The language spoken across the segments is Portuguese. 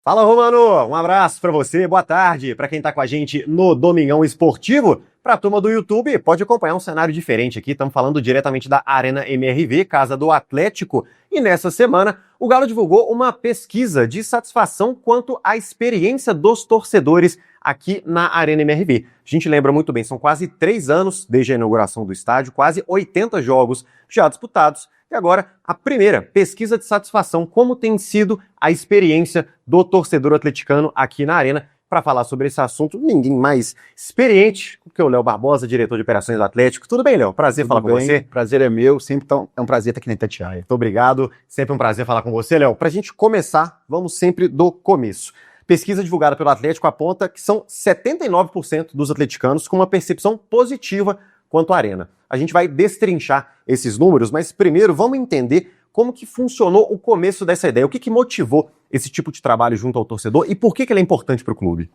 Fala, Romano! Um abraço pra você, boa tarde. Pra quem tá com a gente no Domingão Esportivo, pra turma do YouTube, pode acompanhar um cenário diferente aqui. Estamos falando diretamente da Arena MRV, casa do Atlético. E nessa semana, o Galo divulgou uma pesquisa de satisfação quanto à experiência dos torcedores aqui na Arena MRV. A gente lembra muito bem, são quase 3 anos desde a inauguração do estádio, quase 80 jogos já disputados. E agora, a primeira pesquisa de satisfação, como tem sido a experiência do torcedor atleticano aqui na Arena. Para falar sobre esse assunto, ninguém mais experiente que o Léo Barbosa, diretor de operações do Atlético. Tudo bem, Léo? Prazer falar com você. Prazer é meu, sempre é um prazer estar aqui na Itatiaia. Muito obrigado, sempre um prazer falar com você, Léo. Para a gente começar, vamos sempre do começo. Pesquisa divulgada pelo Atlético aponta que são 79% dos atleticanos com uma percepção positiva quanto à Arena. A gente vai destrinchar esses números, mas primeiro vamos entender como que funcionou o começo dessa ideia. O que motivou esse tipo de trabalho junto ao torcedor e por que ele é importante para o clube?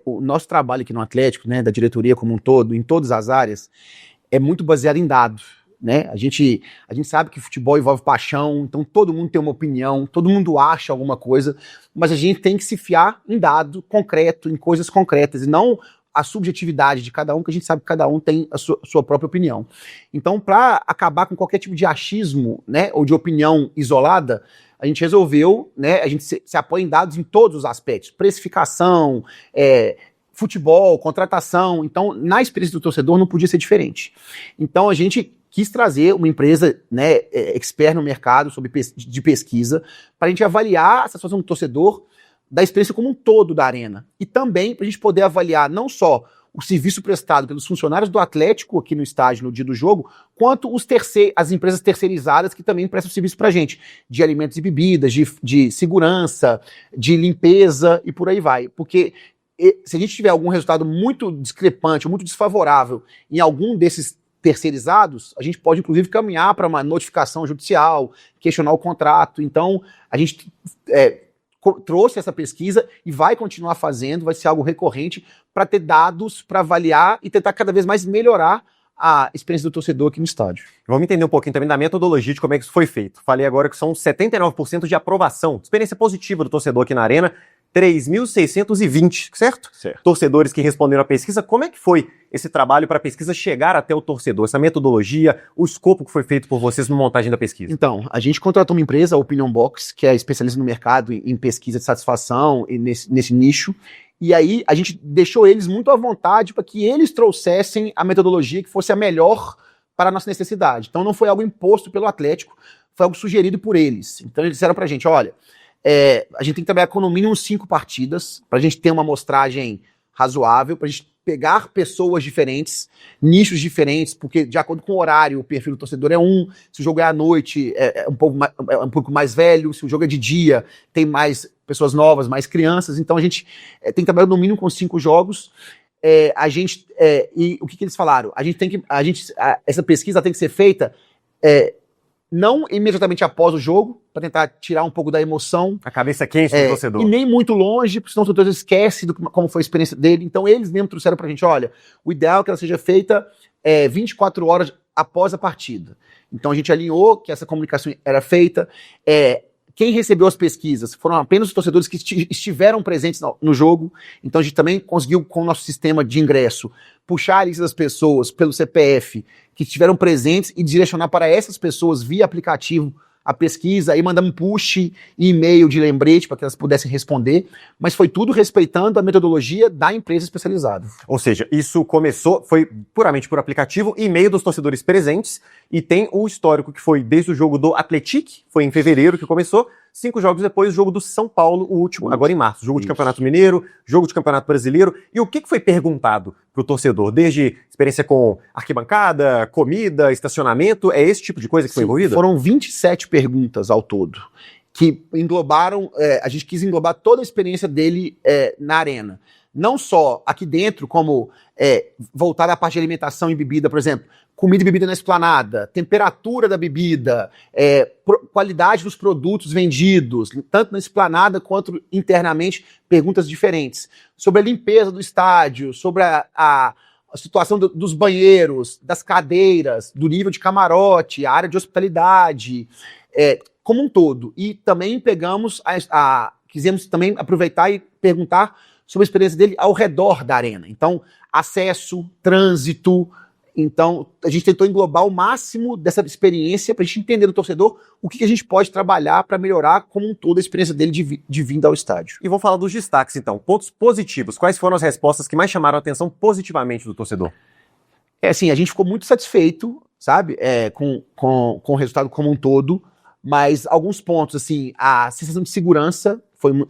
O nosso trabalho aqui no Atlético, né, da diretoria como um todo, em todas as áreas, é muito baseado em dados. Né? A gente sabe que futebol envolve paixão, então todo mundo tem uma opinião, todo mundo acha alguma coisa, mas a gente tem que se fiar em dado concreto, em coisas concretas, e não a subjetividade de cada um, que a gente sabe que cada um tem a sua própria opinião. Então, para acabar com qualquer tipo de achismo, né, ou de opinião isolada, a gente resolveu, né, a gente se apoia em dados em todos os aspectos, precificação, futebol, contratação. Então, na experiência do torcedor não podia ser diferente. Então, a gente quis trazer uma empresa, né, expert no mercado de pesquisa para a gente avaliar a satisfação do torcedor da experiência como um todo da Arena. E também para a gente poder avaliar não só o serviço prestado pelos funcionários do Atlético aqui no estádio no dia do jogo, quanto as empresas terceirizadas que também prestam serviço para a gente, de alimentos e bebidas, de segurança, de limpeza e por aí vai. Porque se a gente tiver algum resultado muito discrepante, muito desfavorável em algum desses terceirizados, a gente pode inclusive caminhar para uma notificação judicial, questionar o contrato. Então, a gente trouxe essa pesquisa e vai continuar fazendo, vai ser algo recorrente para ter dados para avaliar e tentar cada vez mais melhorar a experiência do torcedor aqui no estádio. Vamos entender um pouquinho também da metodologia de como é que isso foi feito. Falei agora que são 79% de aprovação, experiência positiva do torcedor aqui na Arena, 3.620, certo? Certo. Torcedores que responderam à pesquisa. Como é que foi esse trabalho para a pesquisa chegar até o torcedor? Essa metodologia, o escopo que foi feito por vocês na montagem da pesquisa? Então, a gente contratou uma empresa, a Opinion Box, que é especialista no mercado em pesquisa de satisfação e nesse nicho. E aí a gente deixou eles muito à vontade para que eles trouxessem a metodologia que fosse a melhor para a nossa necessidade. Então não foi algo imposto pelo Atlético, foi algo sugerido por eles. Então eles disseram para a gente, olha, a gente tem que trabalhar com no mínimo 5 partidas, para a gente ter uma amostragem razoável, para a gente pegar pessoas diferentes, nichos diferentes, porque de acordo com o horário, o perfil do torcedor é se o jogo é à noite, é um pouco mais velho, se o jogo é de dia, tem mais pessoas novas, mais crianças, então a gente tem que trabalhar no mínimo com 5 jogos. E o que eles falaram? Essa pesquisa tem que ser feita não imediatamente após o jogo, para tentar tirar um pouco da emoção. A cabeça quente do torcedor. E nem muito longe, porque senão o torcedor esquece como foi a experiência dele. Então eles mesmos trouxeram pra gente, olha, o ideal é que ela seja feita 24 horas após a partida. Então a gente alinhou que essa comunicação era feita. Quem recebeu as pesquisas foram apenas os torcedores que estiveram presentes no jogo. Então a gente também conseguiu, com o nosso sistema de ingresso, puxar a lista das pessoas pelo CPF que estiveram presentes e direcionar para essas pessoas via aplicativo a pesquisa, aí mandamos push e e-mail de lembrete para que elas pudessem responder, mas foi tudo respeitando a metodologia da empresa especializada. Ou seja, isso foi puramente por aplicativo, e-mail dos torcedores presentes, e tem o histórico que foi desde o jogo do Atlético, foi em fevereiro que começou, 5 jogos depois, o jogo do São Paulo, o último, agora em março. Jogo de Campeonato Mineiro, jogo de Campeonato Brasileiro. E o que foi perguntado para o torcedor? Desde experiência com arquibancada, comida, estacionamento, é esse tipo de coisa que foi envolvida? Foram 27 perguntas ao todo, que englobaram, a gente quis englobar toda a experiência dele na Arena. Não só aqui dentro, como voltar à parte de alimentação e bebida, por exemplo, comida e bebida na esplanada, temperatura da bebida, qualidade dos produtos vendidos, tanto na esplanada quanto internamente, perguntas diferentes. Sobre a limpeza do estádio, sobre a situação dos banheiros, das cadeiras, do nível de camarote, a área de hospitalidade, como um todo. E também pegamos quisemos também aproveitar e perguntar sobre a experiência dele ao redor da arena. Então, acesso, trânsito. Então, a gente tentou englobar o máximo dessa experiência para a gente entender do torcedor o que a gente pode trabalhar para melhorar como um todo a experiência dele de vinda ao estádio. E vou falar dos destaques, então. Pontos positivos. Quais foram as respostas que mais chamaram a atenção positivamente do torcedor? Assim, a gente ficou muito satisfeito, sabe, com o resultado como um todo, mas alguns pontos, assim, a sensação de segurança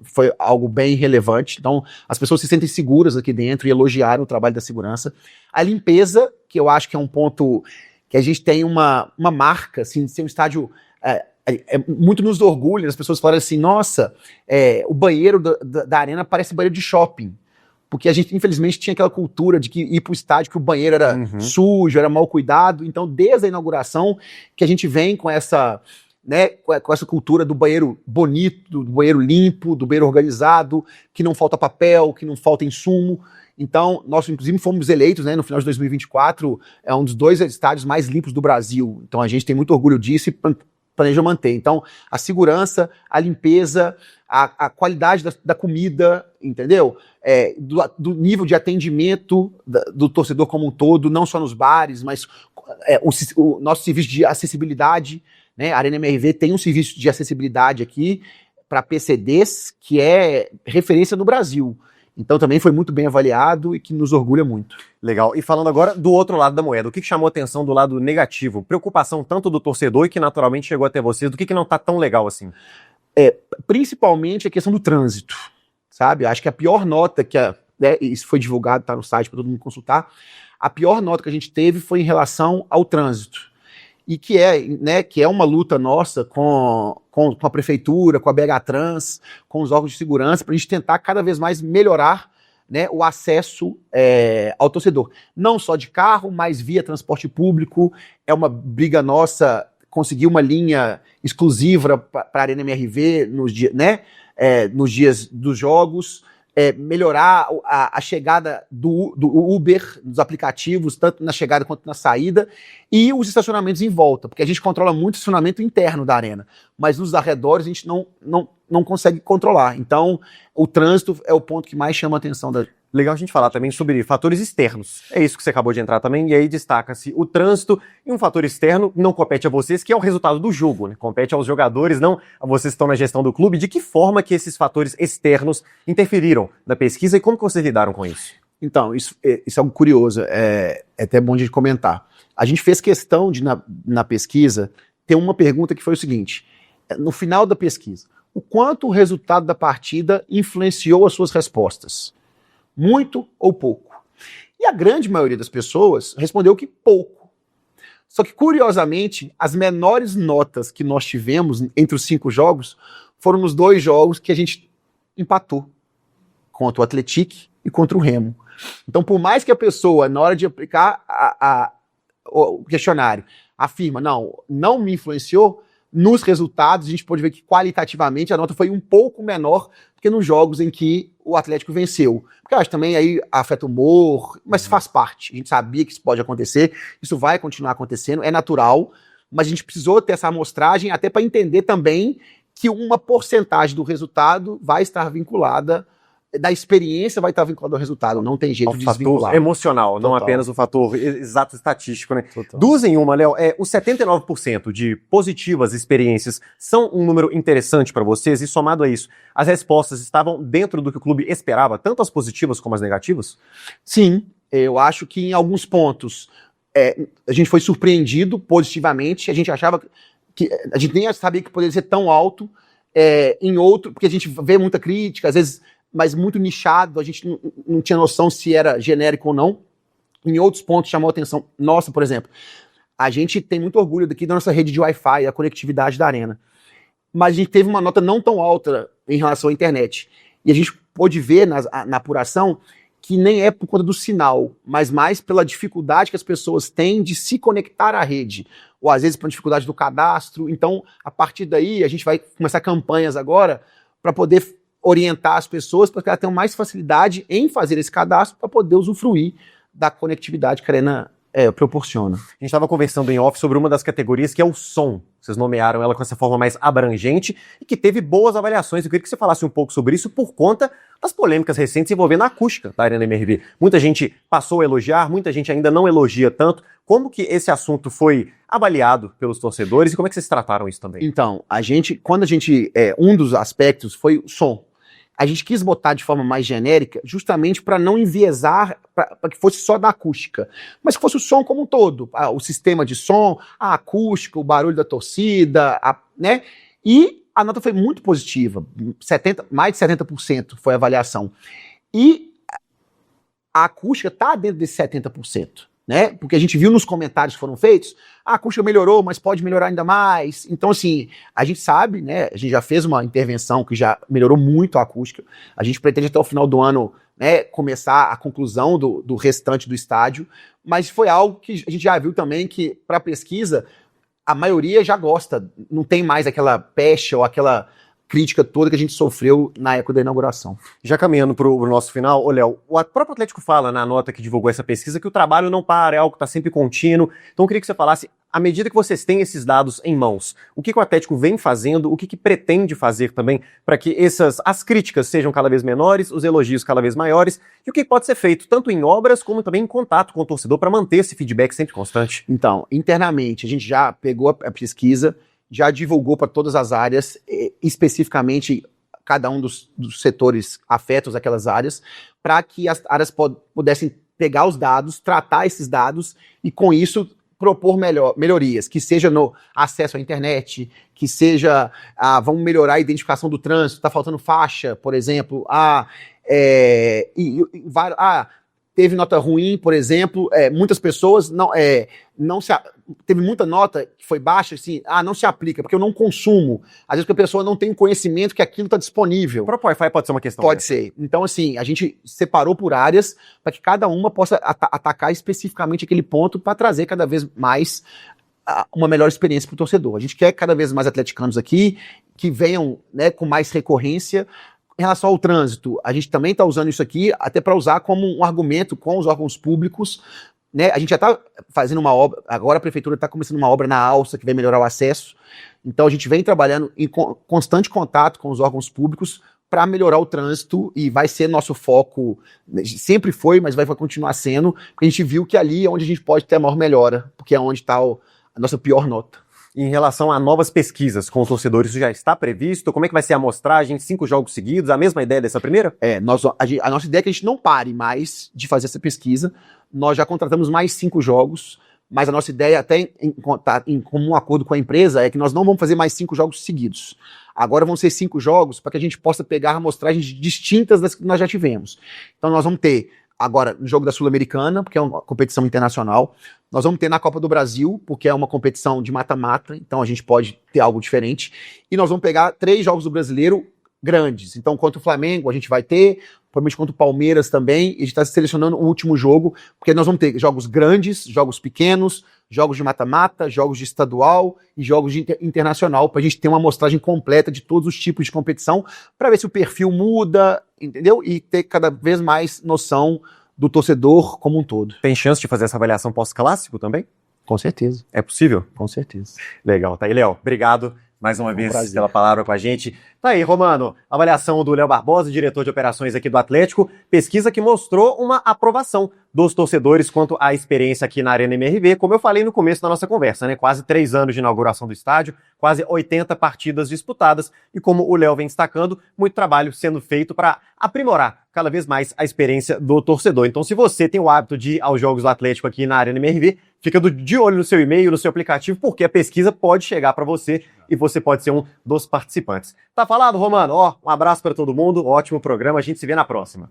foi algo bem relevante. Então, as pessoas se sentem seguras aqui dentro e elogiaram o trabalho da segurança. A limpeza, que eu acho que é um ponto que a gente tem uma marca, assim, de ser um estádio... muito nos orgulha, as pessoas falam assim, nossa, o banheiro da arena parece banheiro de shopping. Porque a gente, infelizmente, tinha aquela cultura de que ir para o estádio, que o banheiro era sujo, era mal cuidado. Então, desde a inauguração, que a gente vem com essa... né, com essa cultura do banheiro bonito, do banheiro limpo, do banheiro organizado, que não falta papel, que não falta insumo. Então, nós, inclusive, fomos eleitos, né, no final de 2024, um dos 2 estádios mais limpos do Brasil. Então, a gente tem muito orgulho disso e planeja manter. Então, a segurança, a limpeza, a qualidade da comida, entendeu? Do nível de atendimento do torcedor como um todo, não só nos bares, mas o nosso serviço de acessibilidade, né? A Arena MRV tem um serviço de acessibilidade aqui para PCDs que é referência no Brasil. Então também foi muito bem avaliado e que nos orgulha muito. Legal. E falando agora do outro lado da moeda, o que chamou a atenção do lado negativo? Preocupação tanto do torcedor e que naturalmente chegou até vocês, do que não tá tão legal assim? Principalmente a questão do trânsito, sabe? Acho que a pior nota isso foi divulgado, tá no site para todo mundo consultar, a pior nota que a gente teve foi em relação ao trânsito. E que é uma luta nossa com a prefeitura, com a BH Trans, com os órgãos de segurança, para a gente tentar cada vez mais melhorar, né, o acesso ao torcedor. Não só de carro, mas via transporte público. É uma briga nossa conseguir uma linha exclusiva para a Arena MRV nos dias dos jogos. Melhorar a chegada do Uber, dos aplicativos, tanto na chegada quanto na saída, e os estacionamentos em volta, porque a gente controla muito o estacionamento interno da arena, mas nos arredores a gente não consegue controlar. Então, o trânsito é o ponto que mais chama a atenção da... Legal a gente falar também sobre fatores externos. É isso que você acabou de entrar também, e aí destaca-se o trânsito e um fator externo não compete a vocês, que é o resultado do jogo, né? Compete aos jogadores, não a vocês que estão na gestão do clube. De que forma que esses fatores externos interferiram na pesquisa e como que vocês lidaram com isso? Então, isso é algo curioso, é até bom de comentar. A gente fez questão de, na pesquisa, ter uma pergunta que foi o seguinte, no final da pesquisa, o quanto o resultado da partida influenciou as suas respostas? Muito ou pouco? E a grande maioria das pessoas respondeu que pouco. Só que, curiosamente, as menores notas que nós tivemos entre os 5 jogos foram nos 2 jogos que a gente empatou, contra o Atlético e contra o Remo. Então, por mais que a pessoa, na hora de aplicar o questionário, afirma, não me influenciou, nos resultados a gente pode ver que qualitativamente a nota foi um pouco menor do que nos jogos em que o Atlético venceu. Porque eu acho também aí afeta o humor, mas faz parte. A gente sabia que isso pode acontecer, isso vai continuar acontecendo, é natural, mas a gente precisou ter essa amostragem até para entender também que uma porcentagem do resultado vai estar vinculada, da experiência vai estar vinculada ao resultado, não tem jeito de desvincular. Fator emocional, Total. não apenas o fator exato estatístico, né? Total. 2 em 1, Léo, os 79% de positivas experiências são um número interessante para vocês e somado a isso, as respostas estavam dentro do que o clube esperava, tanto as positivas como as negativas? Sim, eu acho que em alguns pontos a gente foi surpreendido positivamente, a gente achava que a gente nem sabia que poderia ser tão alto, em outro, porque a gente vê muita crítica, às vezes, mas muito nichado, a gente não tinha noção se era genérico ou não. Em outros pontos chamou a atenção. Nossa, por exemplo, a gente tem muito orgulho daqui da nossa rede de Wi-Fi, a conectividade da arena. Mas a gente teve uma nota não tão alta em relação à internet. E a gente pôde ver na apuração que nem é por conta do sinal, mas mais pela dificuldade que as pessoas têm de se conectar à rede. Ou às vezes pela dificuldade do cadastro. Então, a partir daí, a gente vai começar campanhas agora para poder orientar as pessoas para que elas tenham mais facilidade em fazer esse cadastro para poder usufruir da conectividade que a Arena Proporciona. A gente estava conversando em off sobre uma das categorias que é o som. Vocês nomearam ela com essa forma mais abrangente e que teve boas avaliações. Eu queria que você falasse um pouco sobre isso por conta das polêmicas recentes envolvendo a acústica da Arena MRV. Muita gente passou a elogiar, muita gente ainda não elogia tanto. Como que esse assunto foi avaliado pelos torcedores e como é que vocês trataram isso também? Então, um dos aspectos foi o som. A gente quis botar de forma mais genérica, justamente para não enviesar, para que fosse só da acústica, mas que fosse o som como um todo, o sistema de som, a acústica, o barulho da torcida, né? E a nota foi muito positiva, mais de 70% foi a avaliação. E a acústica está dentro desse 70%. Né? Porque a gente viu nos comentários que foram feitos, a acústica melhorou, mas pode melhorar ainda mais. Então, assim, a gente sabe, né? A gente já fez uma intervenção que já melhorou muito a acústica. A gente pretende até o final do ano, né, começar a conclusão do restante do estádio, mas foi algo que a gente já viu também que, para pesquisa, a maioria já gosta, não tem mais aquela pecha ou aquela crítica toda que a gente sofreu na época da inauguração. Já caminhando para o nosso final, ô Léo, o próprio Atlético fala na nota que divulgou essa pesquisa que o trabalho não para, é algo que está sempre contínuo. Então eu queria que você falasse, à medida que vocês têm esses dados em mãos, o que o Atlético vem fazendo, o que pretende fazer também para que as críticas sejam cada vez menores, os elogios cada vez maiores, e o que pode ser feito tanto em obras como também em contato com o torcedor para manter esse feedback sempre constante? Então, internamente, a gente já pegou a pesquisa, já divulgou para todas as áreas, especificamente cada um dos setores afetos àquelas áreas, para que as áreas pudessem pegar os dados, tratar esses dados e, com isso, propor melhorias, que seja no acesso à internet, que seja, vamos melhorar a identificação do trânsito, está faltando faixa, por exemplo, teve nota ruim, por exemplo, muitas pessoas teve muita nota que foi baixa, assim, não se aplica, porque eu não consumo. Às vezes porque a pessoa não tem conhecimento que aquilo está disponível. O próprio Wi-Fi pode ser uma questão. Pode ser. Então, assim, a gente separou por áreas para que cada uma possa atacar especificamente aquele ponto para trazer cada vez mais uma melhor experiência para o torcedor. A gente quer cada vez mais atleticanos aqui, que venham, né, com mais recorrência. Em relação ao trânsito, a gente também está usando isso aqui até para usar como um argumento com os órgãos públicos, né? A gente já está fazendo uma obra, agora a prefeitura está começando uma obra na Alça que vai melhorar o acesso, então a gente vem trabalhando em constante contato com os órgãos públicos para melhorar o trânsito e vai ser nosso foco, sempre foi, mas vai continuar sendo, porque a gente viu que ali é onde a gente pode ter a maior melhora, porque é onde está a nossa pior nota. Em relação a novas pesquisas com os torcedores, isso já está previsto? Como é que vai ser a amostragem? 5 jogos seguidos? A mesma ideia dessa primeira? A nossa ideia é que a gente não pare mais de fazer essa pesquisa. Nós já contratamos mais 5 jogos, mas a nossa ideia, até em comum acordo com a empresa, é que nós não vamos fazer mais 5 jogos seguidos. Agora vão ser 5 jogos para que a gente possa pegar amostragens distintas das que nós já tivemos. Então nós vamos ter agora no jogo da Sul-Americana, porque é uma competição internacional. Nós vamos ter na Copa do Brasil, porque é uma competição de mata-mata, então a gente pode ter algo diferente. E nós vamos pegar 3 jogos do Brasileiro grandes. Então, contra o Flamengo, a gente vai ter, provavelmente contra o Palmeiras também, e a gente está selecionando o último jogo, porque nós vamos ter jogos grandes, jogos pequenos, jogos de mata-mata, jogos de estadual e jogos de internacional, para a gente ter uma amostragem completa de todos os tipos de competição, para ver se o perfil muda, entendeu? E ter cada vez mais noção do torcedor como um todo. Tem chance de fazer essa avaliação pós-clássico também? Com certeza. É possível? Com certeza. Legal. Tá aí, Léo. Obrigado mais uma vez prazer pela palavra com a gente. Tá aí, Romano. Avaliação do Léo Barbosa, diretor de operações aqui do Atlético. Pesquisa que mostrou uma aprovação dos torcedores quanto à experiência aqui na Arena MRV. Como eu falei no começo da nossa conversa, né? Quase 3 anos de inauguração do estádio, quase 80 partidas disputadas. E como o Léo vem destacando, muito trabalho sendo feito para aprimorar cada vez mais a experiência do torcedor. Então, se você tem o hábito de ir aos jogos do Atlético aqui na Arena MRV, fica de olho no seu e-mail, no seu aplicativo, porque a pesquisa pode chegar para você e você pode ser um dos participantes. Tá falado, Romano? Um abraço para todo mundo, ótimo programa, a gente se vê na próxima.